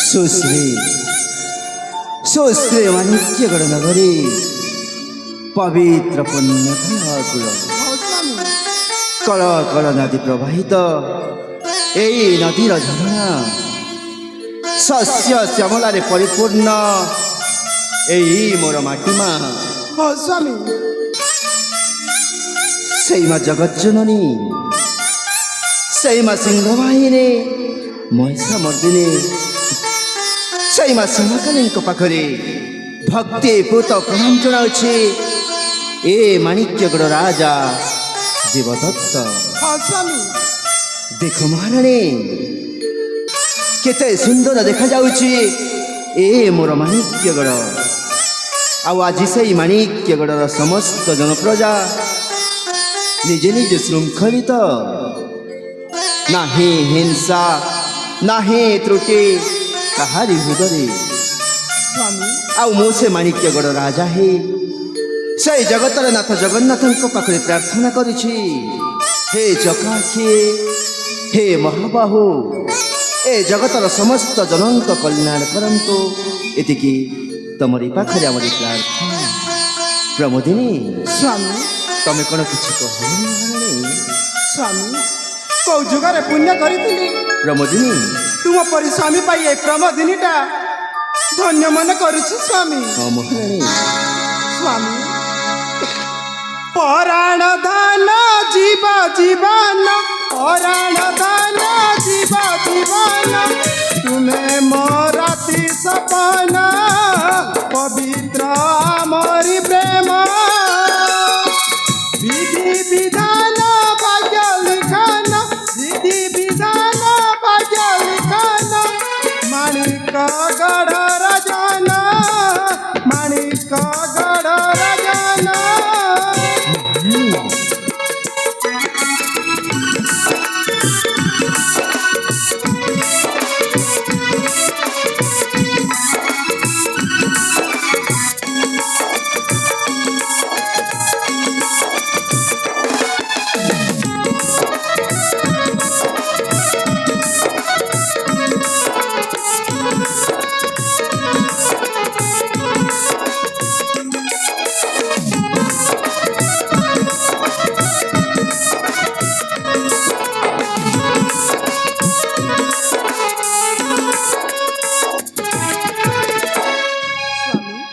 सुश्री सुश्री माणिक्यगढ़ नगरी पवित्र पुण्य कूल कल कल नदी प्रवाहित यही नदीर झरणा शस्य श्यामल परिपूर्ण यही मोर माटीमा स्वामी से माँ जगत जननी से माँ सिंहवाहिनी महिषा मर्दिनी से माँ समकालीन पाखरे भक्ति पूत प्रणाम जनाऊे ए माणिक्यगढ़ राजा जीवदत्त स्वामी देख महाराणी केते सुंदर देखा जाउची ए मोर माणिक्यगढ़ आज से माणिक्यगढ़ समस्त जनप्रजा निजे निजे श्रृंखलित नाही हिंसा नाही त्रुटि कहारी हृदय स्वामी आउ मो से माणिक्यगढ़ राजा हे से जगतर नाथ जगन्नाथ पाखे प्रार्थना करुछि हे जकाखी हे महाबाहु ए जगतर समस्त जनक कल्याण करंतु एतिकी तमरी पाखरे आमरी प्रार्थना प्रमोदिनी स्वामी तमे कौन किछि कहनी स्वामी कौ जुगारे पुण्य करी प्रमोदिनी तुम परी स्वामी पाई प्रमोदिनीटा धन्य मन करुछि स्वामी हाँ महाराणी स्वामी पराण धन जीवा जीवन पराण धन जीवा जीवन तुम्हें मोराती सपना पवित्र मोरी प्रेम विधि विधान भाग्य लिखन विधि विधान भाग्य लिखन माणिक गढ़ राजन माणिक गढ़ राजन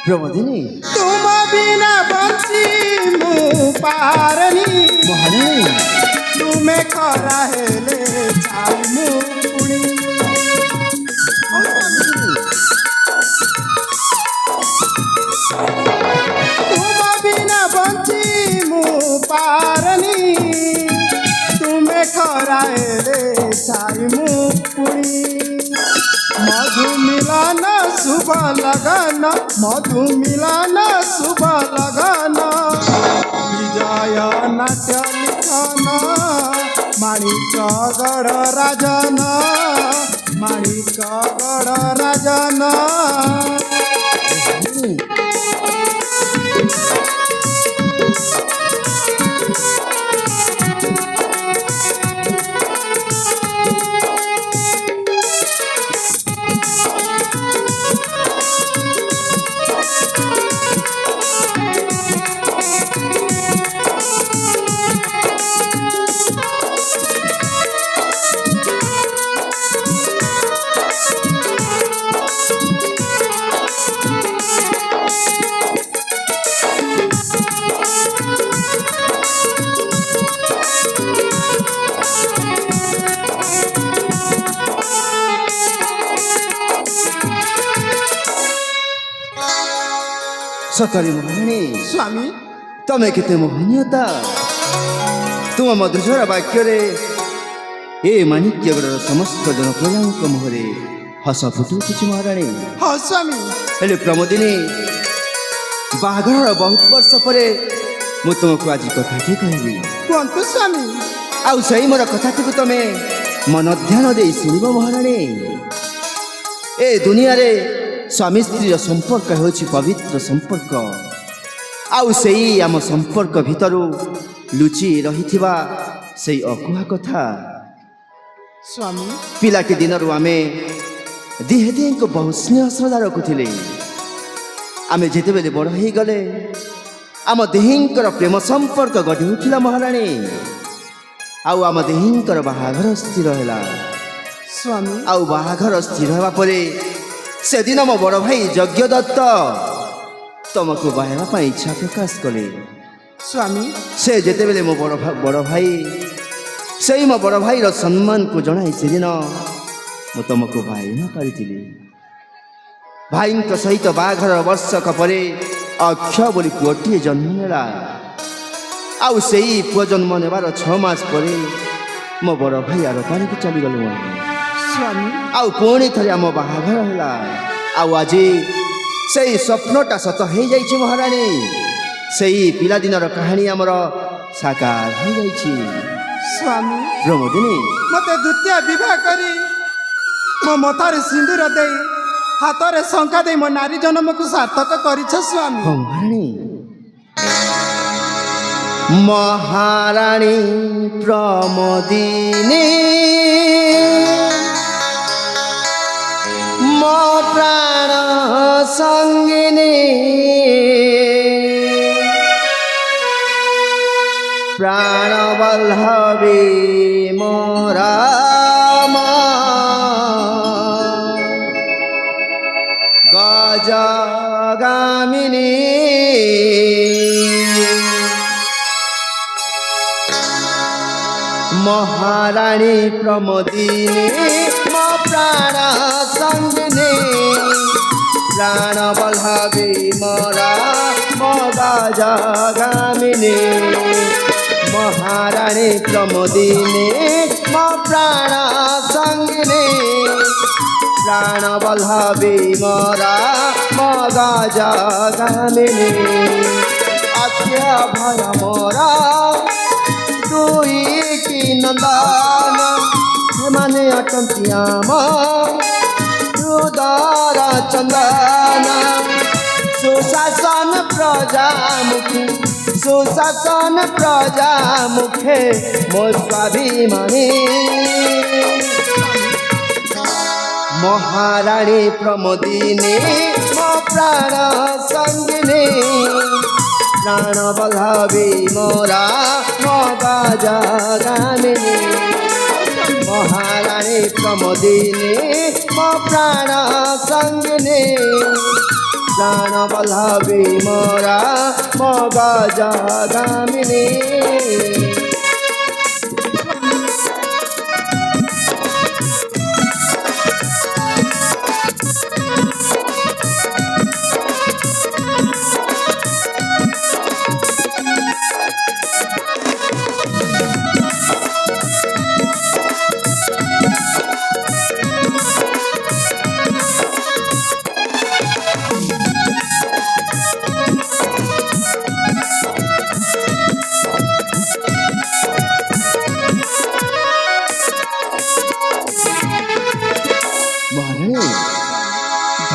प्रमोदिनी तुम बिना बंसी मु पारनी महाराणी तुम्हें खरा हेले छाऊ मु पुणी तुम बिना बंसी मु पारनी तुम्हें खरा हेले छाई मु पुणी मधु मिलन शुभ लगन मधु मिलन शुभ लगन विजय नाट्य लिखन माणिक गढ़ राजन माणिक गढ़ राजन सतरी महाराणी स्वामी तमे केते मोहनीयता तुम मधुर वाक्य ए माणिक्यगढ़ समस्त जनप्रजांक मुहरे हस फुटु किछि महाराणी हाँ स्वामी हेले प्रमोदिनी बाघर बहुत वर्ष परे मु तुमको आज कथाटी कहबी कहतु स्वामी आउ सही मोर कथाटी को तमे मन ध्यान दे शुणव महाराणी ए दुनिया रे स्वामी स्त्री संपर्क होछि पवित्र संपर्क आउ सेई आम संपर्क भितरु लुचि रहिथिबा सेई अकुहा कथा स्वामी पिलाटी दिनरु आमे दिहे दिहेको बहुत स्नेह श्रद्धा रखुले आमे जेतेबेले बड़ हो गले आम देहींकर प्रेम संपर्क गढ़ी उठिला महाराणी आउ आम देहींकर बाहाघर स्थिर है स्वामी आउ बाहाघर स्थिर हवा परे से दिन मो बड़ भाई यज्ञ दत्त तुमको बाहवा इच्छा प्रकाश कले स्वामी से जेतेबेले मो बड़ भाई से मो बड़ भाई सम्मान को जनाई से दिन मु तुमको भाई न पारी भाई सहित बाघर वर्षक परे अक्ष बोली पुअटे जन्म नेला आउ से पुआ जन्म नेबार 6 मास परे मो बड़ भाई आर पानी को चली गल स्वामी आउ पुणी थरे आम बाहाघर है आउ आज से स्वप्नटा सत हो जाइए महाराणी से पिलादिनर कहानी आमर साकार हो जाइए स्वामी प्रमोदिनी मत द्वितीय विवाह करी मो मथारे सिंदूर दे हाथ में शंखा दे मो नारी जन्म को सार्थक कर स्वामी महाराणी महाराणी प्रमोदिनी मो प्राण संगिनी प्राण वल्लभी मोरा गजगामिनी महाराणी प्रमोदिनी मो प्राण संगिनी प्राण वल्लभी मोरा मो गजगामिनी महाराणी प्रमोदिनी मो प्राण संगिनी प्राण वल्लभी मोरा मो गजगामिनी अत्य भय मोरा दुई की नंदन माने अटंती आम रुदर चंदन सुशासन प्रजामुखी सुशासन प्रजामुखे मो स्वाभिमानी महाराणी प्रमोदिनी मो प्राण संगिनी प्राण वल्लभी मोरा मो गजगामिनी महाराणी प्रमोदिनी मो प्राण संगिनी प्राण वल्लभी मोरा मो गजगामिनी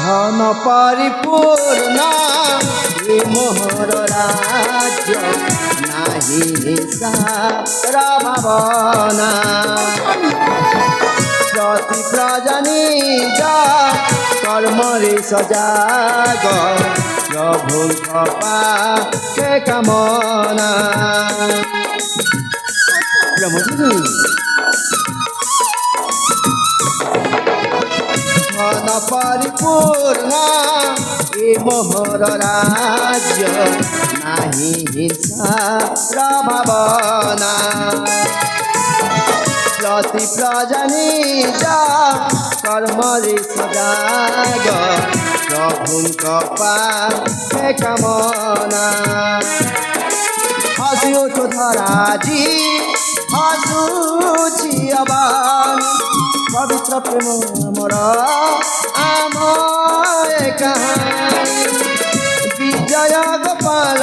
धन परिपूर्ण मोहर राज्य नाही हिंसार भावना प्रति प्रजनी कर्म रे सजाग प्रभु पाके कामना प्रमोदिनी धन परिपूर्ण ए मोहर राज्य नाही हिंसार भावना प्रति प्रजनी कर्म रे सजाग प्रभु पाके कामना हसी उठो धराजी हसुची अबान पवित्र प्रेम मोर आम कहानी विजय गोपाल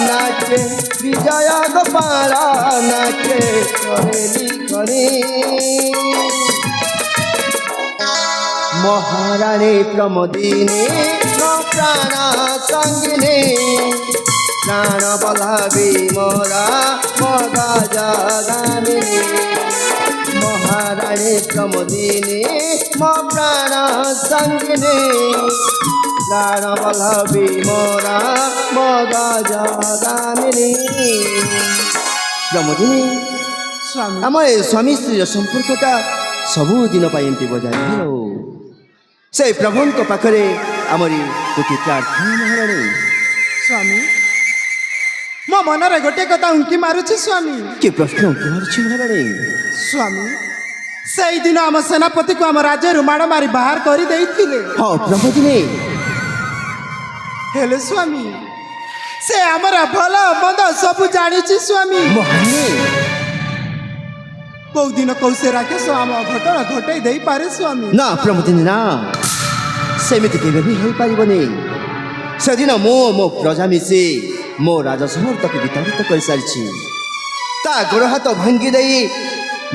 नाचे विजय गोपाल नाचे करेली करे महाराणी प्रमोदिनी मो प्राण संगिनी प्राण वल्लभी मोरा मो गजगामिनी ରାଣୀ ପ୍ରମୋଦିନୀ ମୋ ପ୍ରାଣ ସଙ୍ଗିନୀ ପ୍ରାଣ ବଲ୍ଲଭୀ ମୋରା ମୋ ଗଜଗାମିନୀ। ପ୍ରମୋଦିନୀ, ସ୍ୱାମୀ ଆମ ଏ ସ୍ୱାମୀ ସ୍ତ୍ରୀର ସମ୍ପର୍କଟା ସବୁଦିନ ପାଇଁ ଏମିତି ବଜାୟ ରହୁ। ସେଇ ପ୍ରଭୁଙ୍କ ପାଖରେ ଆମରି ଗୋଟିଏ ପ୍ରାର୍ଥନା ମହାରାଣୀ। ସ୍ୱାମୀ ମୋ ମନରେ ଗୋଟିଏ କଥା ଉଙ୍କି ମାରୁଛି ସ୍ୱାମୀ। କି ପ୍ରଶ୍ନ ଉଠିବାରୁଛି ମହାରାଣୀ? ସ୍ୱାମୀ ସେଇଦିନ ଆମ ସେନାପତିକୁ ଆମ ରାଜ୍ୟରୁ ମାଡ଼ ମାରି ବାହାର କରିଦେଇଥିଲେ। ହଁ ପ୍ରମୋଦିନୀ, ହେଲେ ସ୍ୱାମୀ ସେ ଆମର ଭଲ ମନ୍ଦ ସବୁ ଜାଣିଛି ସ୍ୱାମୀ। ମହାରାଣୀ, କୋଉ ଦିନ କୋଉ ସେ ରାକ୍ଷସ ଆମ ଘଟଣା ଘଟେଇ ଦେଇପାରେ ସ୍ୱାମୀ। ନା ପ୍ରମୋଦିନୀ ନା, ସେମିତି କେବେ ବି ହେଇପାରିବନି। ସେଦିନ ମୁଁ ମୋ ପ୍ରଜା ମିଶି ମୋ ରାଜସହର ତାକୁ ବିତାଡ଼ିତ କରିସାରିଛି। ତା ଗୋଡ଼ ହାତ ଭାଙ୍ଗି ଦେଇ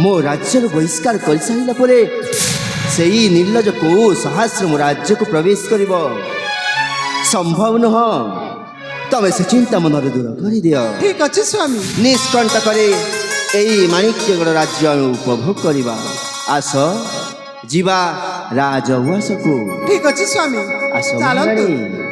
ମୋ ରାଜ୍ୟରୁ ବହିଷ୍କାର କରିସାରିଲା ପରେ ସେଇ ନିର୍ଲଜ କୋଉ ସାହସ ମୋ ରାଜ୍ୟକୁ ପ୍ରବେଶ କରିବ? ସମ୍ଭବ ନୁହଁ। ତମେ ସେ ଚିନ୍ତା ମନରେ ଦୂର କରିଦିଅ। ଠିକ ଅଛି ସ୍ୱାମୀ। ନିଷ୍କଣ୍ଟକରେ ଏଇ ମାଣିକ୍ୟଗଡ଼ ରାଜ୍ୟ ଆମେ ଉପଭୋଗ କରିବା। ଆସ ଯିବା ରାଜଉଆସକୁ। ଠିକ ଅଛି ସ୍ୱାମୀ, ଆସ ଚାଲନ୍ତୁ। ମହାରାଣୀ।